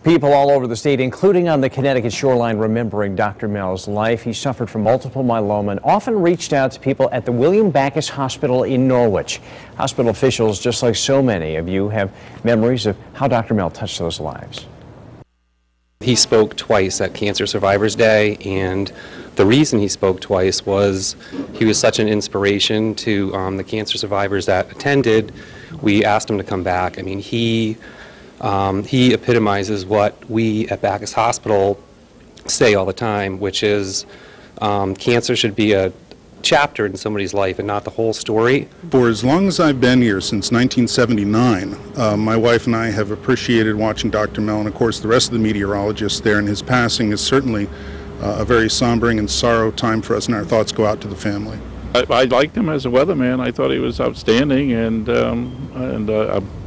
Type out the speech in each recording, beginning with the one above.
People all over the state, including on the Connecticut shoreline, remembering Dr. Mel's life. He suffered from multiple myeloma and often reached out to people at the William Backus Hospital in Norwich. Hospital officials, just like so many of you, have memories of how Dr. Mel touched those lives. He spoke twice at Cancer Survivors Day, and the reason he spoke twice was he was such an inspiration to the cancer survivors that attended. We asked him to come back. I mean, he epitomizes what we at Backus Hospital say all the time, which is cancer should be a chapter in somebody's life and not the whole story. For as long as I've been here, since 1979, my wife and I have appreciated watching Dr. Mel, and of course the rest of the meteorologists there, and his passing is certainly a very sombering and sorrow time for us, and our thoughts go out to the family. I liked him as a weatherman. I thought he was outstanding, and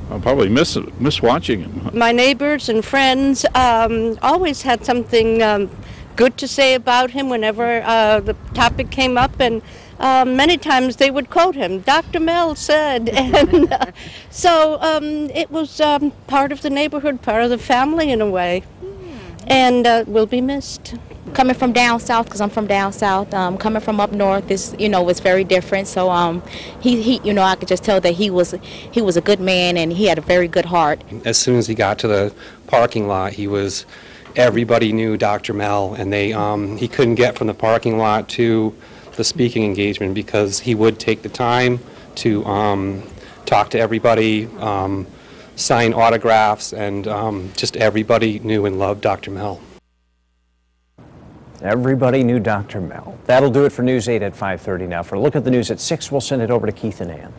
I'll probably miss watching him. My neighbors and friends always had something good to say about him whenever the topic came up, and many times they would quote him. Dr. Mel said, and so it was part of the neighborhood, part of the family in a way, and will be missed. Coming from down south, because I'm from down south, coming from up north is, was very different. So he I could just tell that he was a good man, and he had a very good heart. As soon as he got to the parking lot, everybody knew Dr. Mel, and he couldn't get from the parking lot to the speaking engagement because he would take the time to talk to everybody, sign autographs, and just everybody knew and loved Dr. Mel. Everybody knew Dr. Mel. That'll do it for News 8 at 5:30 now. For a look at the news at 6, we'll send it over to Keith and Ann.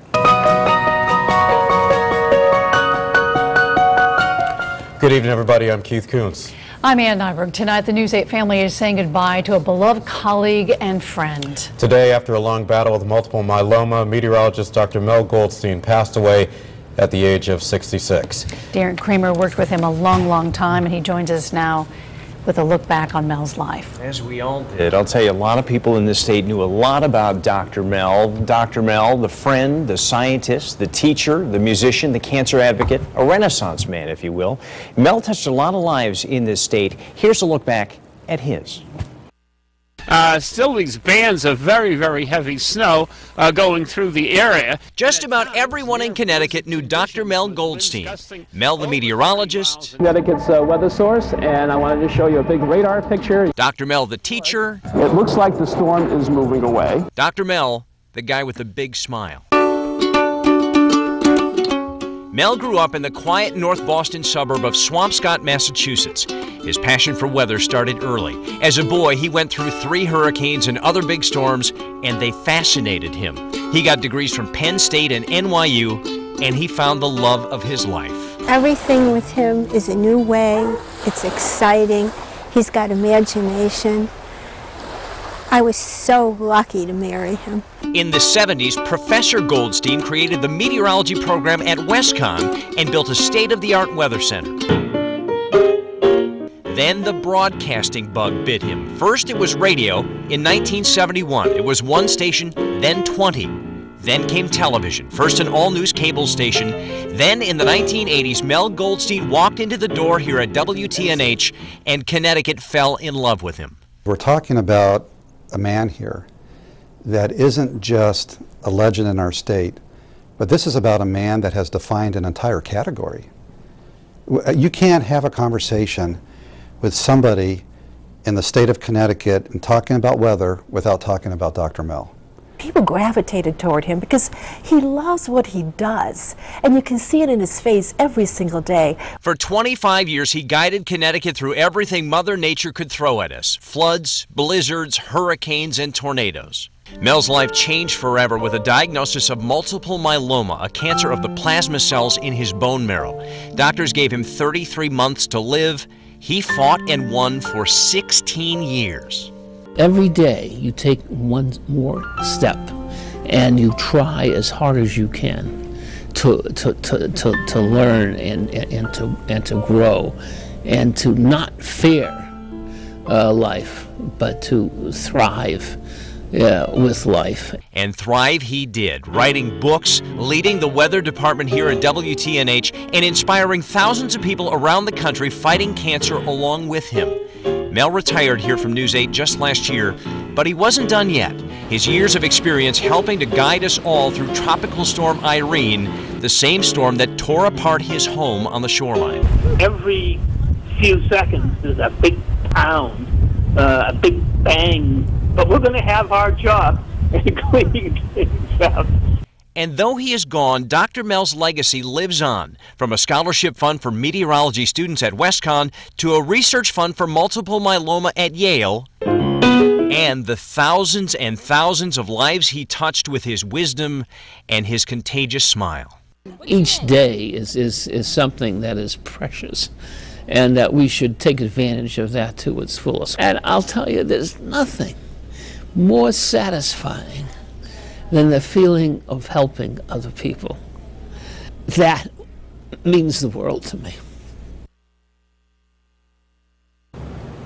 Good evening, everybody. I'm Keith Kuntz. I'm Ann Nyberg. Tonight, the News 8 family is saying goodbye to a beloved colleague and friend. Today, after a long battle with multiple myeloma, meteorologist Dr. Mel Goldstein passed away at the age of 66. Darren Kramer worked with him a long time, and he joins us now with a look back on Mel's life. As we all did. I'll tell you, a lot of people in this state knew a lot about Dr. Mel. Dr. Mel, the friend, the scientist, the teacher, the musician, the cancer advocate, a Renaissance man, if you will. Mel touched a lot of lives in this state. Here's a look back at his. Still these bands of very heavy snow going through the area. Just about everyone in Connecticut knew Dr. Mel Goldstein. Mel, the meteorologist. Connecticut's weather source, and I wanted to show you a big radar picture. Dr. Mel, the teacher. It looks like the storm is moving away. Dr. Mel, the guy with the big smile. Mel grew up in the quiet North Boston suburb of Swampscott, Massachusetts. His passion for weather started early. As a boy, he went through 3 hurricanes and other big storms, and they fascinated him. He got degrees from Penn State and NYU, and he found the love of his life. Everything with him is a new way. It's exciting. He's got imagination. I was so lucky to marry him. In the 70s, Professor Goldstein created the meteorology program at WestConn and built a state-of-the-art weather center. Then the broadcasting bug bit him. First it was radio. In 1971, it was 1 station, then 20. Then came television, first an all-news cable station. Then in the 1980s, Mel Goldstein walked into the door here at WTNH, and Connecticut fell in love with him. We're talking about a man here that isn't just a legend in our state, but this is about a man that has defined an entire category. You can't have a conversation with somebody in the state of Connecticut and talking about weather without talking about Dr. Mel. People gravitated toward him because he loves what he does, and you can see it in his face every single day. For 25 years, he guided Connecticut through everything Mother Nature could throw at us: floods, blizzards, hurricanes, and tornadoes. Mel's life changed forever with a diagnosis of multiple myeloma, a cancer of the plasma cells in his bone marrow. Doctors gave him 33 months to live. He fought and won for 16 years. Every day you take one more step and you try as hard as you can to learn and to grow and to not fear life, but to thrive with life. And thrive he did, writing books, leading the weather department here at WTNH, and inspiring thousands of people around the country fighting cancer along with him. Mel retired here from News 8 just last year, but he wasn't done yet. His years of experience helping to guide us all through Tropical Storm Irene, the same storm that tore apart his home on the shoreline. Every few seconds there's a big pound, a big bang, but we're going to have our job and clean things up. And though he is gone, Dr. Mel's legacy lives on, from a scholarship fund for meteorology students at WestConn to a research fund for multiple myeloma at Yale, and the thousands and thousands of lives he touched with his wisdom and his contagious smile. Each day is something that is precious, and that we should take advantage of that to its fullest. And I'll tell you, there's nothing more satisfying than the feeling of helping other people. That means the world to me.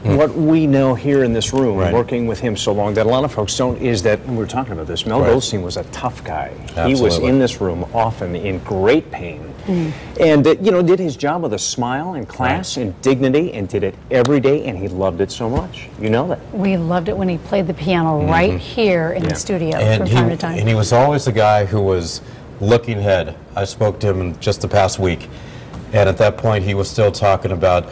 What we know here in this room, working with him so long, that a lot of folks don't, is that, we were talking about this, Mel Goldstein was a tough guy. Absolutely. He was in this room often in great pain. And, did his job with a smile and class and dignity, and did it every day, and he loved it so much. You know that. We loved it when he played the piano right here in the studio from time to time. And he was always the guy who was looking ahead. I spoke to him in just the past week, and at that point he was still talking about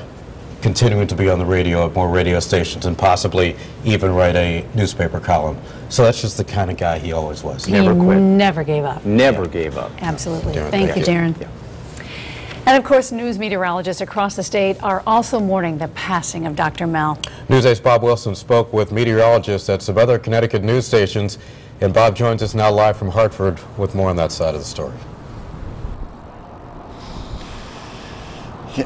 continuing to be on the radio at more radio stations and possibly even write a newspaper column. So that's just the kind of guy he always was. He never gave up. Never gave up. Absolutely. Thank you, Darren. And of course, news meteorologists across the state are also mourning the passing of Dr. Mel. News 8's Bob Wilson spoke with meteorologists at some other Connecticut news stations, and Bob joins us now live from Hartford with more on that side of the story.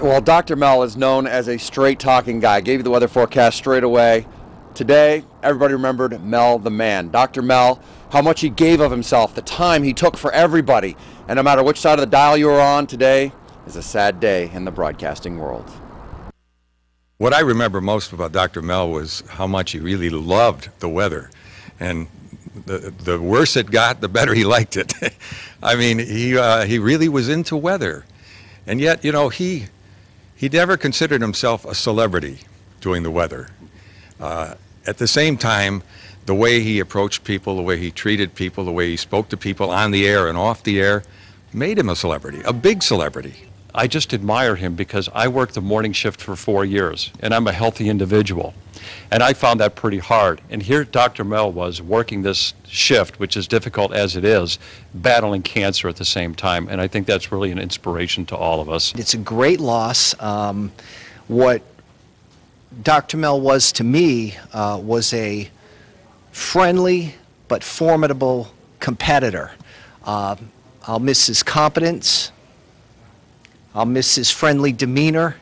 Well, Dr. Mel is known as a straight-talking guy. Gave you the weather forecast straight away. Today, everybody remembered Mel the man. Dr. Mel, how much he gave of himself, the time he took for everybody. And no matter which side of the dial you were on, today is a sad day in the broadcasting world. What I remember most about Dr. Mel was how much he really loved the weather. And the worse it got, the better he liked it. I mean, he really was into weather. And yet, he never considered himself a celebrity doing the weather. At the same time, the way he approached people, the way he treated people, the way he spoke to people on the air and off the air, made him a celebrity, a big celebrity. I just admire him because I worked the morning shift for 4 years, and I'm a healthy individual. And I found that pretty hard. And here Dr. Mel was working this shift, which is difficult as it is, battling cancer at the same time. And I think that's really an inspiration to all of us. It's a great loss. What Dr. Mel was to me was a friendly but formidable competitor. I'll miss his competence. I'll miss his friendly demeanor.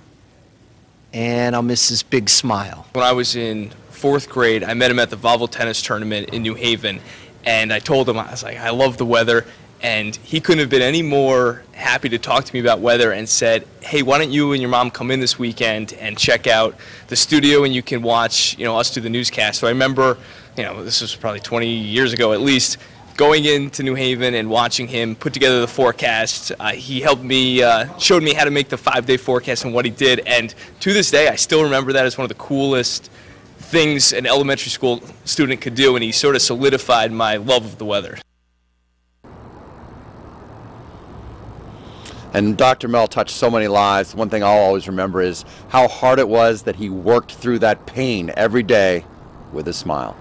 And I'll miss his big smile. When I was in 4th grade, I met him at the volleyball tennis tournament in New Haven, and I told him, I was like, I love the weather, and he couldn't have been any more happy to talk to me about weather, and said, hey, why don't you and your mom come in this weekend and check out the studio, and you can watch, us do the newscast. So I remember, this was probably 20 years ago at least, going into New Haven and watching him put together the forecast. He helped me, showed me how to make the 5-day forecast and what he did. And to this day, I still remember that as one of the coolest things an elementary school student could do. And he sort of solidified my love of the weather. And Dr. Mel touched so many lives. One thing I'll always remember is how hard it was that he worked through that pain every day with a smile.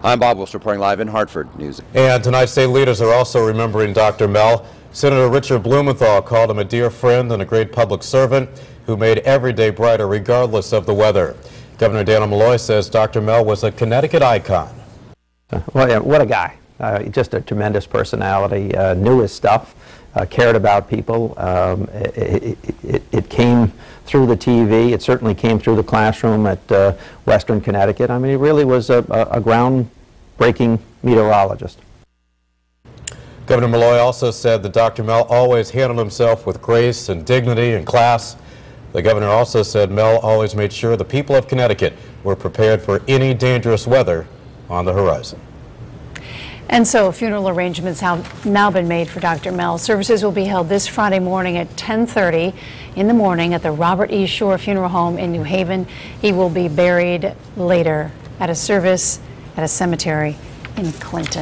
I'm Bob Wilson reporting live in Hartford News. And tonight's state leaders are also remembering Dr. Mel. Senator Richard Blumenthal called him a dear friend and a great public servant who made every day brighter regardless of the weather. Governor Daniel Malloy says Dr. Mel was a Connecticut icon. Well, yeah, what a guy. Just a tremendous personality, knew his stuff, cared about people. It came through the TV. It certainly came through the classroom at Western Connecticut. I mean, he really was a groundbreaking meteorologist. Governor Malloy also said that Dr. Mel always handled himself with grace and dignity and class. The governor also said Mel always made sure the people of Connecticut were prepared for any dangerous weather on the horizon. And so funeral arrangements have now been made for Dr. Mel. Services will be held this Friday morning at 10:30 in the morning at the Robert E. Shore Funeral Home in New Haven. He will be buried later at a service at a cemetery in Clinton.